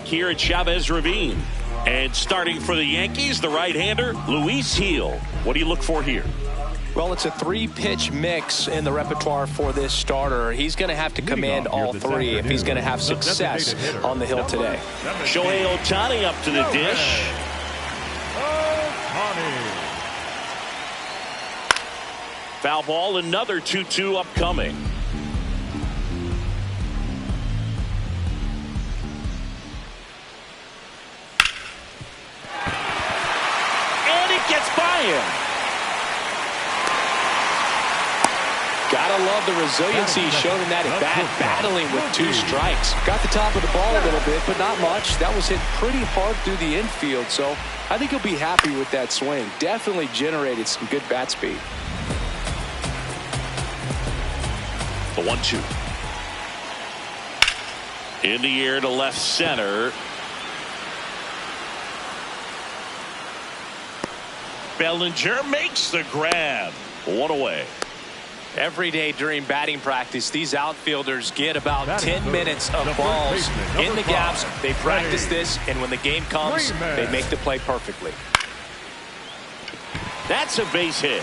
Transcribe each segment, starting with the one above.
here at Chavez Ravine. And starting for the Yankees, the right-hander, Luis Gil. What do you look for here? Well, it's a three-pitch mix in the repertoire for this starter. He's going to have to command all three if he's going to have success on the hill today. Shohei Ohtani up to the dish. Foul ball, another 2-2 upcoming. And it gets by him. Gotta love the resiliency shown in that at bat, battling with 2 strikes. Got the top of the ball a little bit, but not much. That was hit pretty hard through the infield, so I think he'll be happy with that swing. Definitely generated some good bat speed. The 1-2. In the air to left center. Bellinger makes the grab. 1 away. Every day during batting practice, these outfielders get about 10 minutes of balls in the gaps. They practice this, and when the game comes, they make the play perfectly. That's a base hit.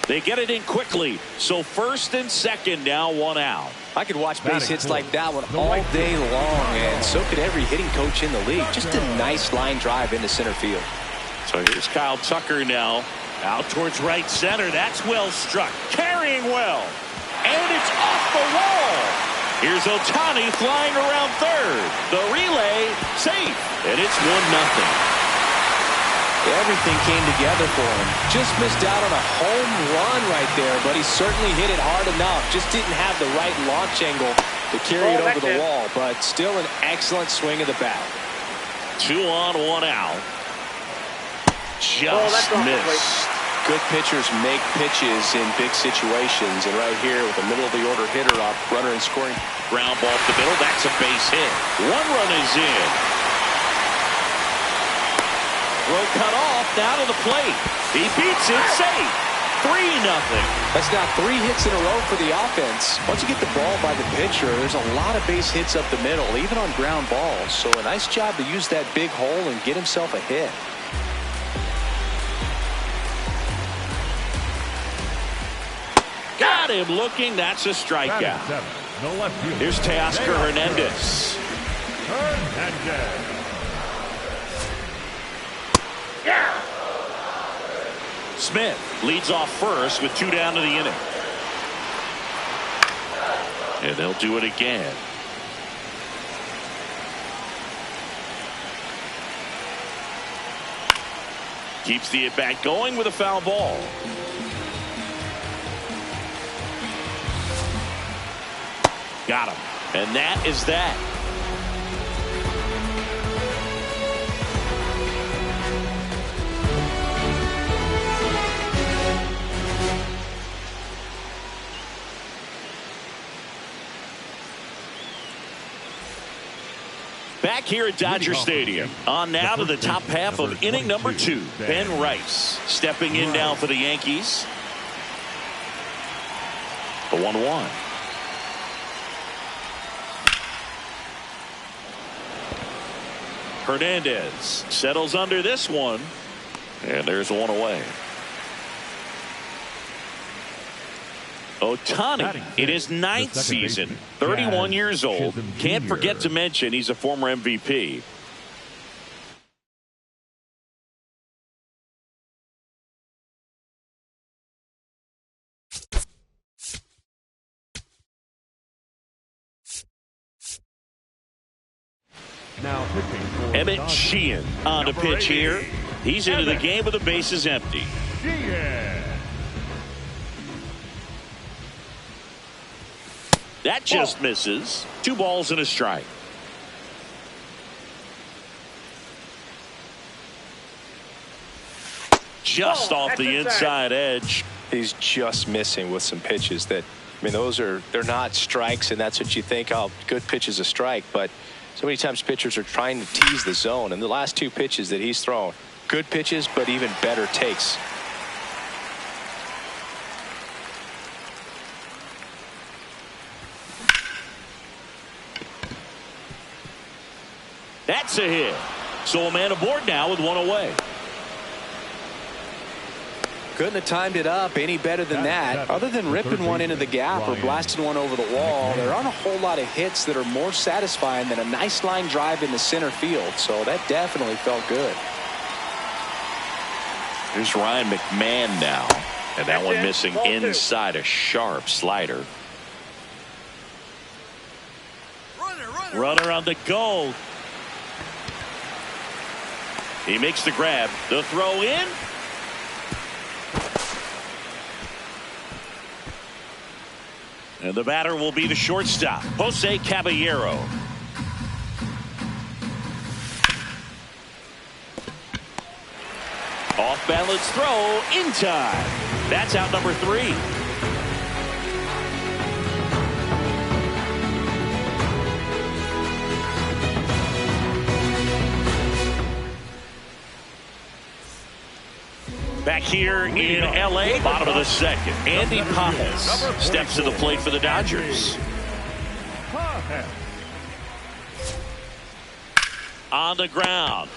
They get it in quickly. So first and second, now 1 out. I could watch base hits like that one all day long, and so could every hitting coach in the league. Just a nice line drive into center field. So here's Kyle Tucker now. Out towards right center. That's well struck. Carrying well. And it's off the wall. Here's Ohtani flying around third. The relay safe. And it's 1-0. Everything came together for him. Just missed out on a home run right there, but he certainly hit it hard enough. Just didn't have the right launch angle to carry it over the wall, but still an excellent swing of the bat. 2 on, 1 out. Just missed. Good pitchers make pitches in big situations, and right here with the middle of the order hitter up, runner in scoring. Ground ball up the middle. That's a base hit. 1 run is in. Throw cut off. Now to the plate. He beats it. Safe. 3-0. That's now 3 hits in a row for the offense. Once you get the ball by the pitcher, there's a lot of base hits up the middle, even on ground balls. So a nice job to use that big hole and get himself a hit. Got him looking. That's a strikeout. Here's Teoscar Hernandez. Smith leads off first with 2 down to the inning. And they'll do it again. Keeps the at-bat going with a foul ball. Got him. And that is that. Back here at Dodger Stadium. On now to the top half of inning number 2. Ben Rice stepping in now for the Yankees. The 1-1. Hernandez settles under this one. And there's 1 away. Ohtani in his 9th season, 31 years old. Can't forget to mention he's a former MVP. Now Emmett Sheehan on the pitch here. He's into the game with the bases empty. That just misses. 2 balls and a strike. Just off the inside edge. He's just missing with some pitches that, I mean, they're not strikes, and that's what you think, oh, good pitch is a strike, but so many times pitchers are trying to tease the zone, and the last 2 pitches that he's thrown, good pitches, but even better takes. That's a hit. So a man aboard now with one away. Couldn't have timed it up any better than that. Other than ripping one into the gap or blasting one over the wall, there aren't a whole lot of hits that are more satisfying than a nice line drive in the center field. So that definitely felt good. Here's Ryan McMahon now. And that one missing inside a sharp slider. Runner on the go. He makes the grab. The throw in. And the batter will be the shortstop, Jose Caballero. Off balance throw in time. That's out number 3. Back here in L.A., bottom of the second, Andy Pages steps to the plate for the Dodgers. On the ground.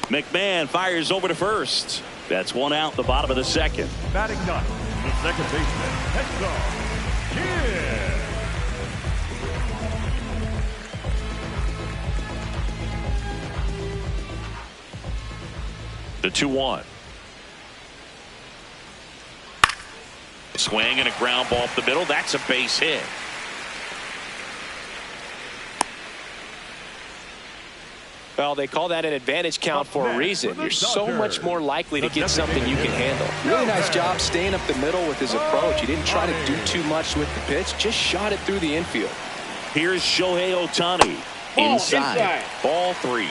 McMahon fires over to first. That's one out, the bottom of the second. Batting ninth, the second baseman, Hector Kidd. The 2-1. Swing and a ground ball up the middle. That's a base hit. Well, they call that an advantage count for a reason. You're so much more likely to get something you can handle. Really nice job staying up the middle with his approach. He didn't try to do too much with the pitch, just shot it through the infield. Here's Shohei Ohtani. Inside. Ball 3.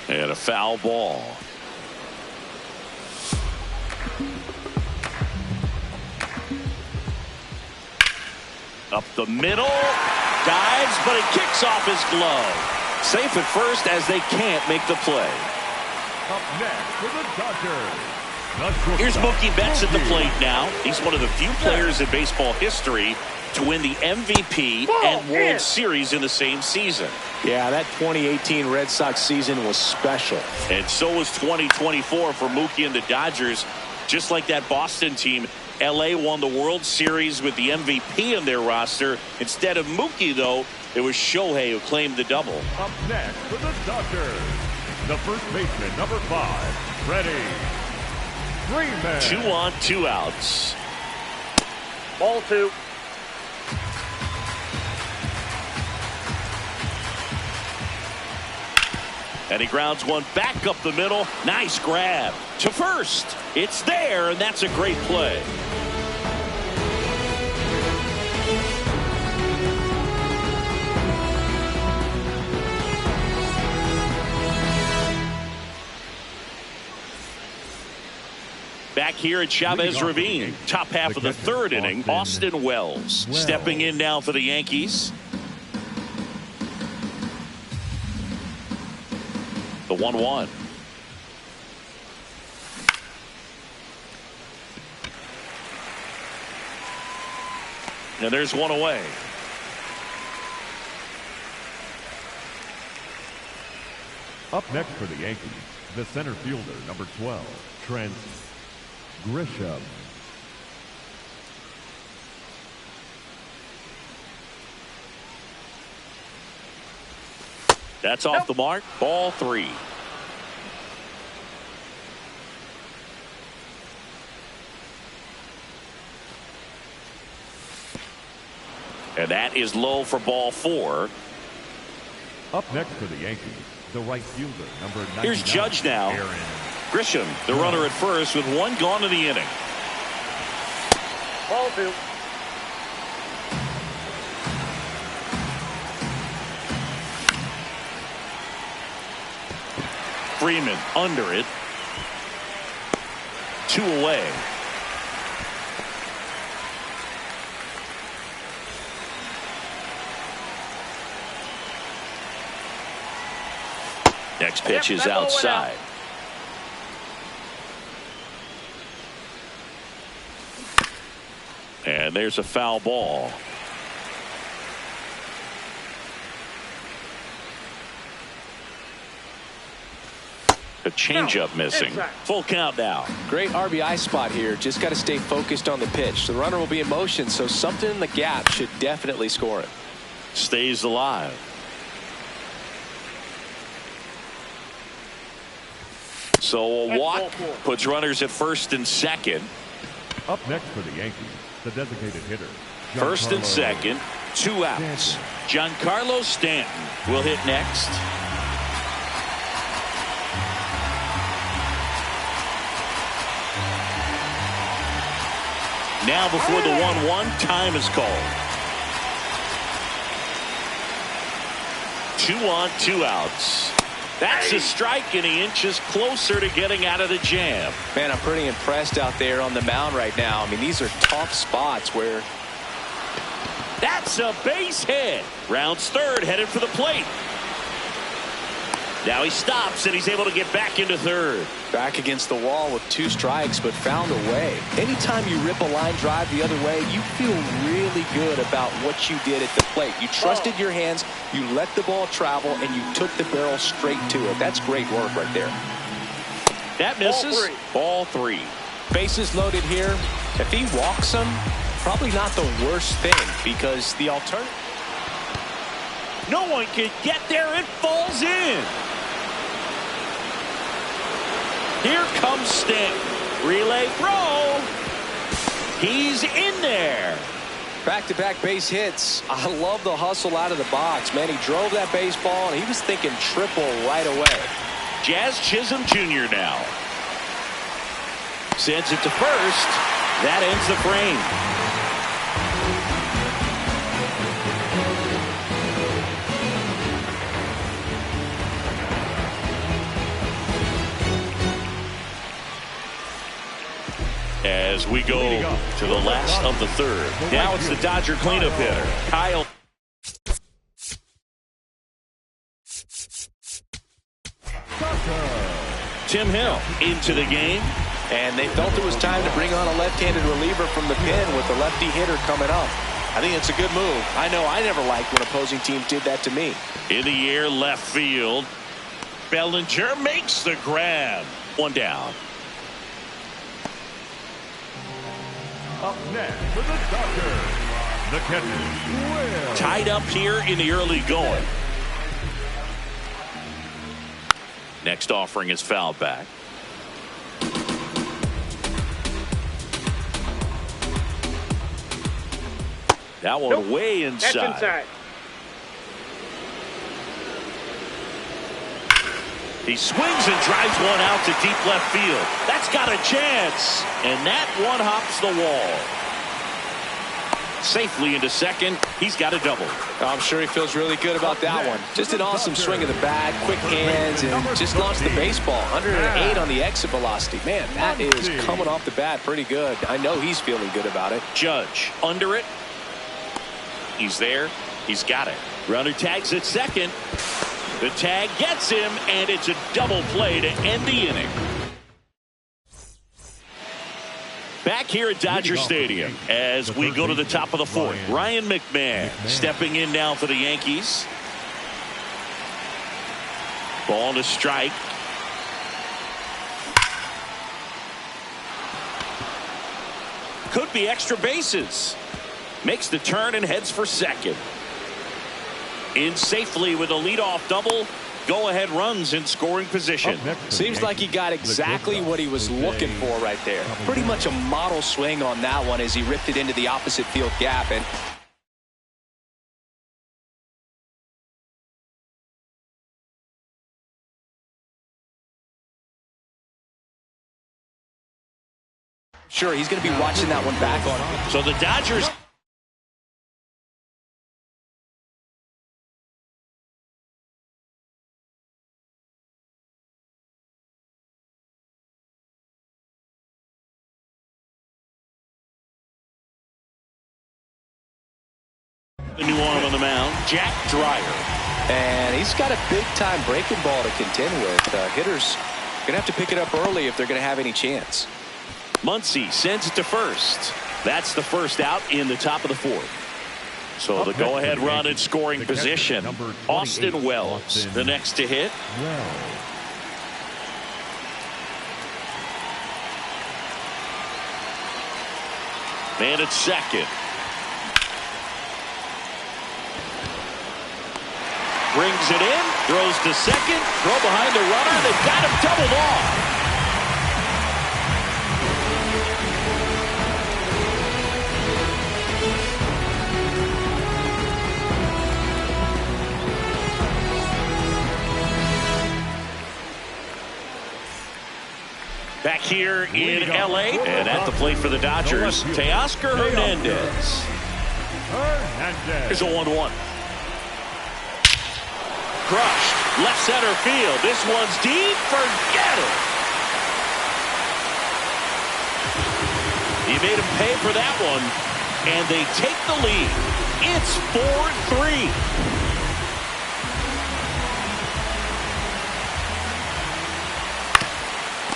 And a foul ball. Up the middle. Dives, but it kicks off his glove. Safe at first as they can't make the play. Up next for the Dodgers. Here's Mookie Betts at the plate now. He's one of the few players in baseball history to win the MVP and World Series in the same season. Yeah, that 2018 Red Sox season was special. And so was 2024 for Mookie and the Dodgers. Just like that Boston team, LA won the World Series with the MVP in their roster. Instead of Mookie, though, it was Shohei who claimed the double. Up next for the Dodgers, the first baseman, number 5, Freddie Freeman. 2 on, 2 outs. Ball 2. And he grounds one back up the middle. Nice grab to first. It's there, and that's a great play. Back here at Chavez Ravine, top half of the third inning, Austin Wells stepping in now for the Yankees. The 1-1. And there's one away. Up next for the Yankees, the center fielder, number 12, Trent Grisham. That's off the mark. Ball 3. And that is low for ball 4. Up next for the Yankees, the right fielder, number 99. Here's Judge now. Aaron Grisham, the runner at first with 1 gone in the inning. Ball 2. Freeman under it. 2 away. Next pitch is outside. And And there's a foul ball. A changeup missing. Full count now. Great RBI spot here. Just got to stay focused on the pitch. The runner will be in motion, so something in the gap should definitely score it. Stays alive. So a walk puts runners at first and second. Up next for the Yankees, the designated hitter. First and second, 2 outs. Giancarlo Stanton will hit next. Now before the 1-1, time is called. 2 on, 2 outs. That's a strike, and he inches closer to getting out of the jam. Man, I'm pretty impressed out there on the mound right now. I mean, these are tough spots where... That's a base hit. Rounds third, headed for the plate. Now he stops, and he's able to get back into third. Back against the wall with 2 strikes, but found a way. Anytime you rip a line drive the other way, you feel really good about what you did at the plate. You trusted your hands, you let the ball travel, and you took the barrel straight to it. That's great work right there. That misses. Ball 3. Bases loaded here. If he walks him, probably not the worst thing, because the alternative... No one can get there. It falls in. Here comes Stanton. Relay throw. He's in there. Back-to-back base hits. I love the hustle out of the box. Man, he drove that baseball, and he was thinking triple right away. Jazz Chisholm Jr. now. Sends it to first. That ends the frame. As we go to the last of the third. Now it's the Dodger cleanup hitter, Kyle. Tim Hill into the game. And they felt it was time to bring on a left-handed reliever from the pen with the lefty hitter coming up. I think it's a good move. I know I never liked when opposing teams did that to me. In the air, left field. Bellinger makes the grab. 1 down. Up next for the Dodgers, the catcher, Will. Tied up here in the early going. Next offering is fouled back. That one way inside. That's inside. He swings and drives one out to deep left field. That's got a chance. And that one hops the wall. Safely into second. He's got a double. I'm sure he feels really good about that one. Just an awesome swing of the bat, quick hands, and just launched the baseball. 108 on the exit velocity. Man, that is coming off the bat pretty good. I know he's feeling good about it. Judge under it. He's there. He's got it. Runner tags at second. The tag gets him, and it's a double play to end the inning. Back here at Dodger Stadium as we go to the top of the fourth. Ryan McMahon stepping in now for the Yankees. Ball to strike. Could be extra bases. Makes the turn and heads for second. In safely with a leadoff double. Go-ahead runs in scoring position. Seems like he got exactly what he was looking for right there. Pretty much a model swing on that one as he ripped it into the opposite field gap. And sure, he's going to be watching that one back on him. So the Dodgers... The new arm on the mound, Jack Dreyer. And he's got a big-time breaking ball to contend with. Hitters going to have to pick it up early if they're going to have any chance. Muncy sends it to first. That's the first out in the top of the fourth. So the go-ahead run in scoring position. Austin Wells, the next to hit. Man at second. Brings it in, throws to second, throw behind the runner. They've got him doubled off. Back here in L.A. and at the plate for the Dodgers, Teoscar Hernandez. Here's a 1-1. Crushed, left center field. This one's deep, forget it. He made him pay for that one, and they take the lead. It's 4-3.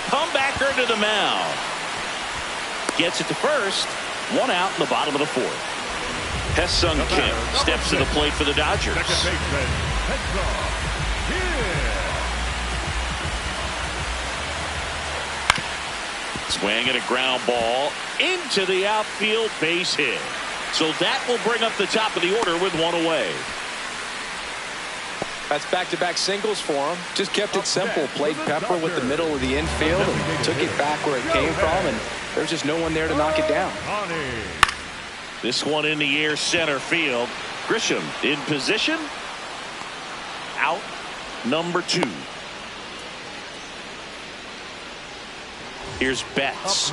Comebacker to the mound. Gets it to first. One out in the bottom of the fourth. Hesung Kim steps to the plate for the Dodgers. Swing and a ground ball into the outfield, base hit. So that will bring up the top of the order with one away. That's back-to-back singles for him. Just kept it simple. Played Pepper with the middle of the infield and took it back where it came from, and there's just no one there to knock it down. This one in the air, center field. Grisham in position. Out number 2. Here's Betts.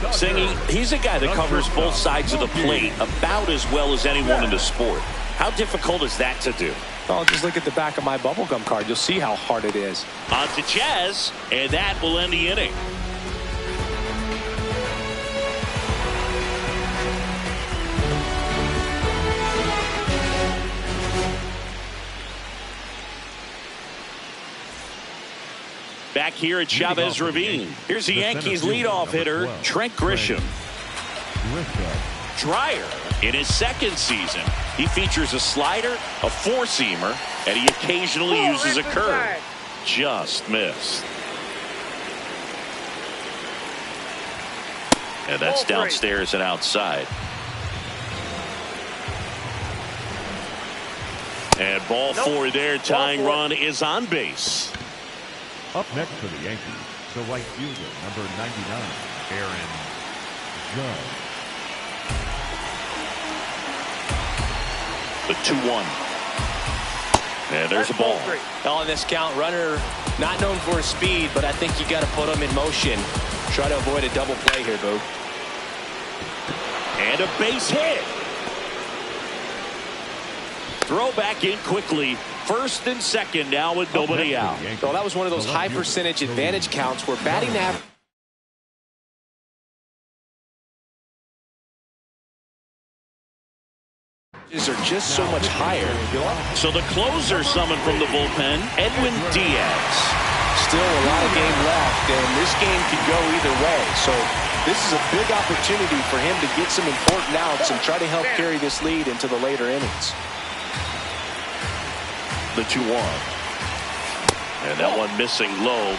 Singy, he's a guy that covers both sides of the plate about as well as anyone in the sport. How difficult is that to do? Oh, just look at the back of my bubblegum card. You'll see how hard it is. On to Chaz, and that will end the inning. Back here at Chavez Ravine. Here's the Yankees leadoff hitter, Trent Grisham. Dreyer in his second season. He features a slider, a four-seamer, and he occasionally uses a curve. Just missed. And that's downstairs and outside. And ball 4 there. Tying run is on base. Up next for the Yankees, the right fielder, number 99, Aaron Judge. The 2-1. And there's a ball. On this count, runner not known for his speed, but I think you got to put him in motion. Try to avoid a double play here, Boo. And a base hit. Throw back in quickly. First and second now with nobody out. So that was one of those high percentage advantage counts where batting average are just so much higher. So the closer summoned from the bullpen, Edwin Diaz. Still a lot of game left, and this game could go either way. So this is a big opportunity for him to get some important outs and try to help carry this lead into the later innings. The 2-1. And that one missing low.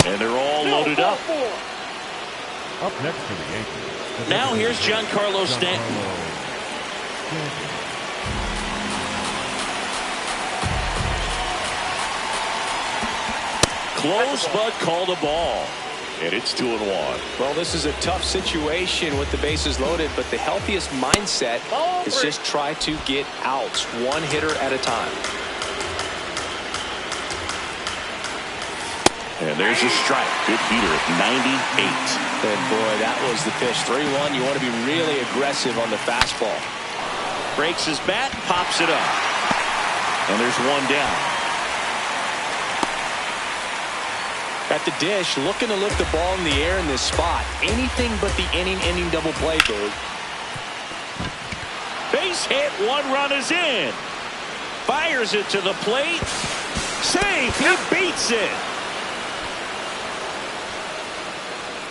And they're all loaded up. Up next for the Yankees. Now here's Giancarlo Stanton. Close, but called a ball. And it's 2-1. Well, this is a tough situation with the bases loaded, but the healthiest mindset is just try to get outs, one hitter at a time. And there's a strike. Good beater at 98. And boy, that was the pitch. 3-1. You want to be really aggressive on the fastball. Breaks his bat, pops it up. And there's one down. At the dish, looking to lift the ball in the air in this spot. Anything but the inning double play, Boog. Base hit, one run is in. Fires it to the plate. Safe. He beats it.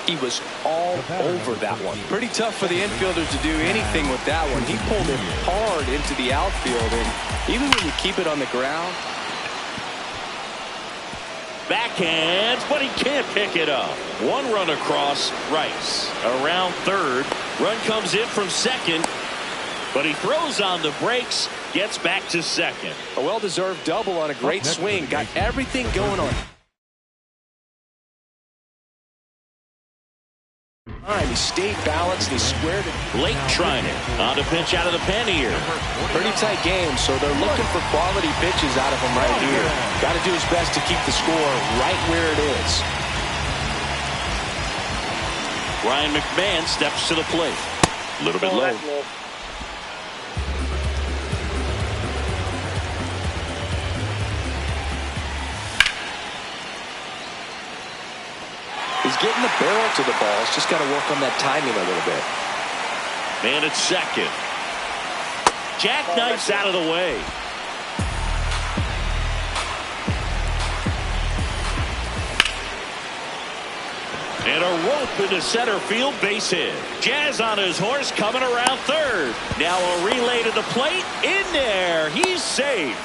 He was all over that one. Pretty tough for the infielders to do anything with that one. He pulled it hard into the outfield, and even when you keep it on the ground. Backhands, but he can't pick it up. One run across Rice. Around third. Run comes in from second, but he throws on the brakes, gets back to second. A well-deserved double on a great swing. Got everything going on. He stayed balanced. He squared it. Blake trying it. On to pitch out of the pen here. Pretty tight game, so they're looking for quality pitches out of him right here. Got to do his best to keep the score right where it is. Ryan McMahon steps to the plate. A little bit low. He's getting the barrel to the ball. He's just got to work on that timing a little bit. Man at second. Jackknifes out of the way. And a rope into center field, base hit. Jazz on his horse coming around third. Now a relay to the plate. In there. He's safe.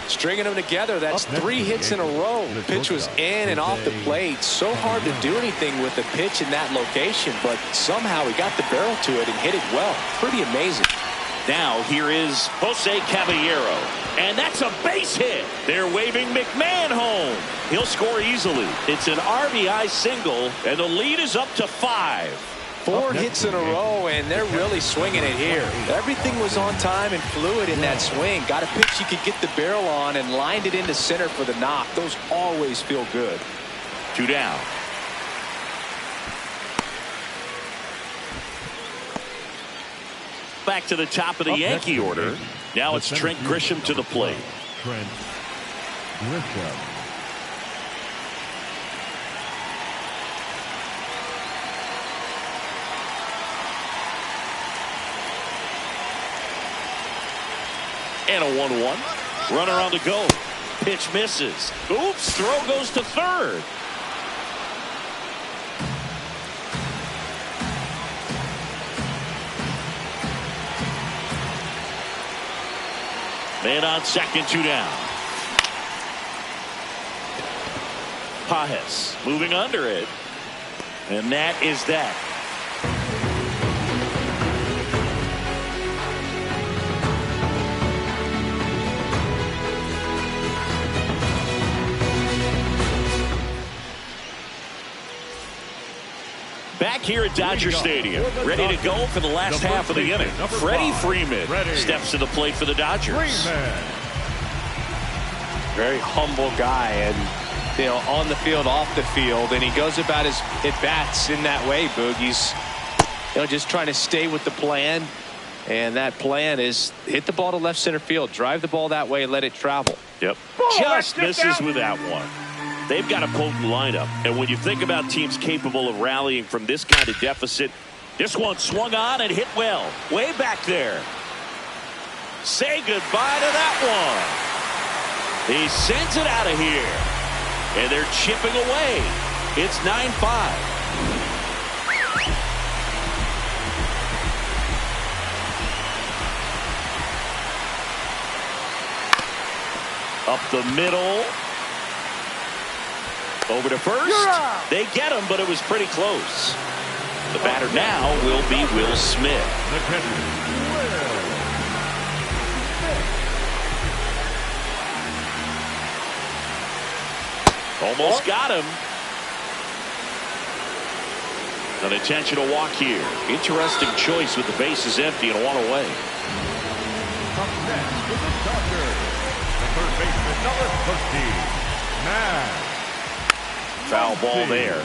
Stringing them together, that's 3 hits in a row. The pitch was in and off the plate. So hard to do anything with the pitch in that location, but somehow he got the barrel to it and hit it well. Pretty amazing. Now here is Jose Caballero. And that's a base hit. They're waving McMahon home. He'll score easily. It's an RBI single, and the lead is up to 5. 4 hits in a row, and they're really swinging it here. Everything was on time and fluid in that swing. Got a pitch you could get the barrel on and lined it into center for the knock. Those always feel good. 2 down. Back to the top of the Yankee order. Now it's Trent Grisham to the plate. Trent Grisham. And a 1-1. Runner on the go. Pitch misses. Oops, throw goes to third. Man on second, 2 down. Pages moving under it. And that is that. Back here at Dodger Stadium, ready to go for the last half of the inning. Freddie Freeman steps to the plate for the Dodgers. Very humble guy, and you know, on the field, off the field, and he goes about his at-bats in that way, Boog. He's just trying to stay with the plan, and that plan is hit the ball to left center field, drive the ball that way, and let it travel. Yep. Just misses with that one. They've got a potent lineup, and when you think about teams capable of rallying from this kind of deficit, this one swung on and hit well. Way back there. Say goodbye to that one. He sends it out of here, and they're chipping away. It's 9-5. Up the middle. Over to first. They get him, but it was pretty close. The batter now will be Will Smith. Almost got him. An intentional walk here. Interesting choice with the bases empty and one away. Up next with the Dodgers, the third baseman, number 13, Matt. Foul ball there.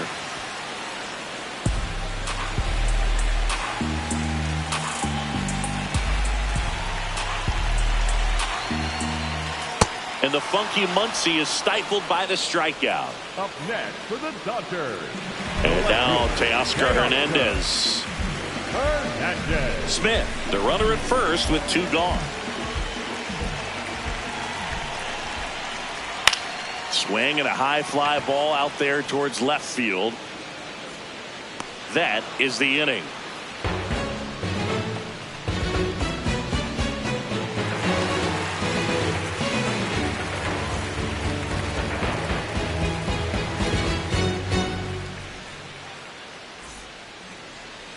And the funky Muncy is stifled by the strikeout. Up next for the Dodgers. And now Teoscar Hernandez. Smith, the runner at first with 2 gone. Swing and a high fly ball out there towards left field. That is the inning.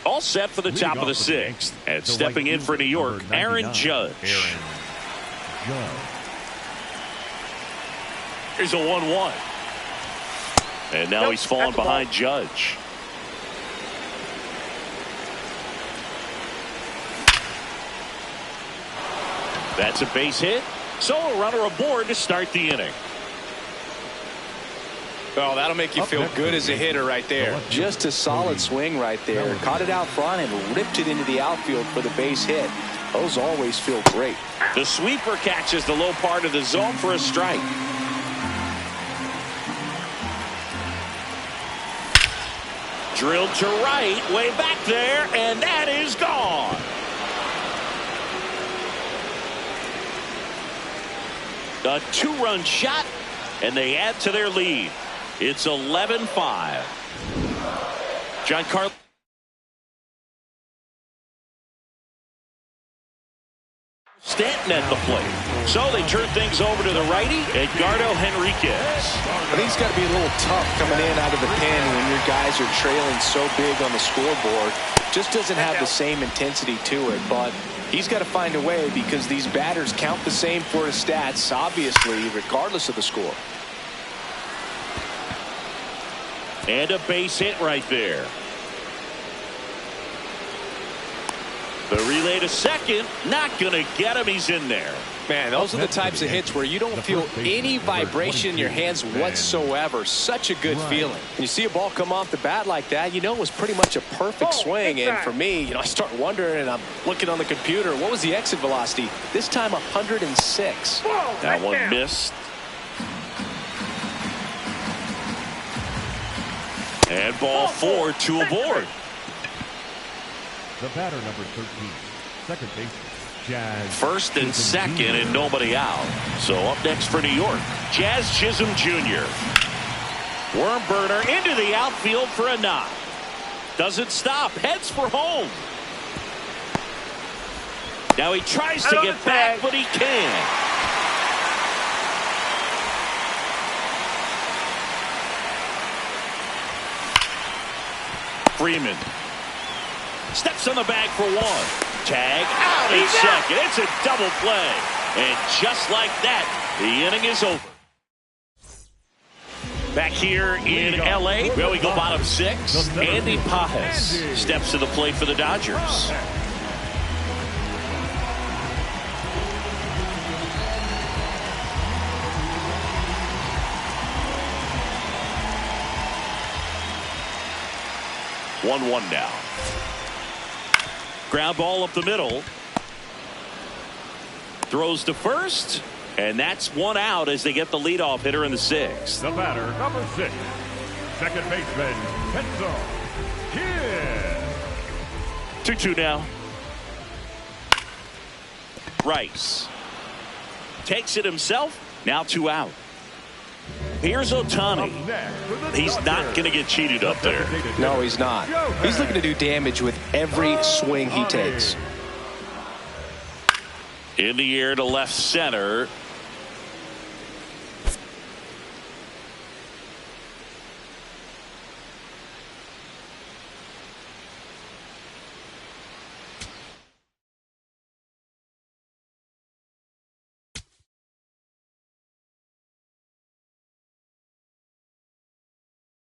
All set for the top of the sixth. And stepping in for New York, Aaron Judge. Here's a 1-1. And now he's fallen behind Judge. That's a base hit. So a runner aboard to start the inning. Oh, that'll make you feel good as a hitter right there. Just a solid swing right there. Caught it out front and ripped it into the outfield for the base hit. Those always feel great. The sweeper catches the low part of the zone for a strike. Drilled to right, way back there, and that is gone. A two-run shot, and they add to their lead. It's 11-5. Giancarlo Stanton at the plate. So they turn things over to the righty, Edgardo Henriquez. I think it's got to be a little tough coming in out of the pen when your guys are trailing so big on the scoreboard. Just doesn't have the same intensity to it, but he's got to find a way because these batters count the same for his stats, obviously, regardless of the score. And a base hit right there. The relay to second, not going to get him. He's in there. Man, those are the types of hits where you don't feel any vibration in your hands whatsoever. Such a good feeling. When you see a ball come off the bat like that, you know it was pretty much a perfect swing. And for me, I start wondering, and I'm looking on the computer, what was the exit velocity? This time 106. That one missed. And ball 4, 2 aboard. The batter, number 13, second baseman, Jazz. First and second and nobody out. So up next for New York, Jazz Chisholm Jr. Worm burner into the outfield for a knock. Doesn't stop, heads for home. Now he tries to get back, but he can't. Freeman steps on the bag for one. Tag out in second. It's a double play. And just like that, the inning is over. Back here in L.A., well, we go bottom 6. Andy Pages steps to the plate for the Dodgers. One now. Ground ball up the middle. Throws to first. And that's one out as they get the leadoff hitter in the 6th. The batter, number 6, second baseman, Pencil Kidd. 2-2 now. Rice takes it himself. Now 2 out. Here's Ohtani. He's not going to get cheated up there. No, he's not. He's looking to do damage with every swing he takes. In the air to left center.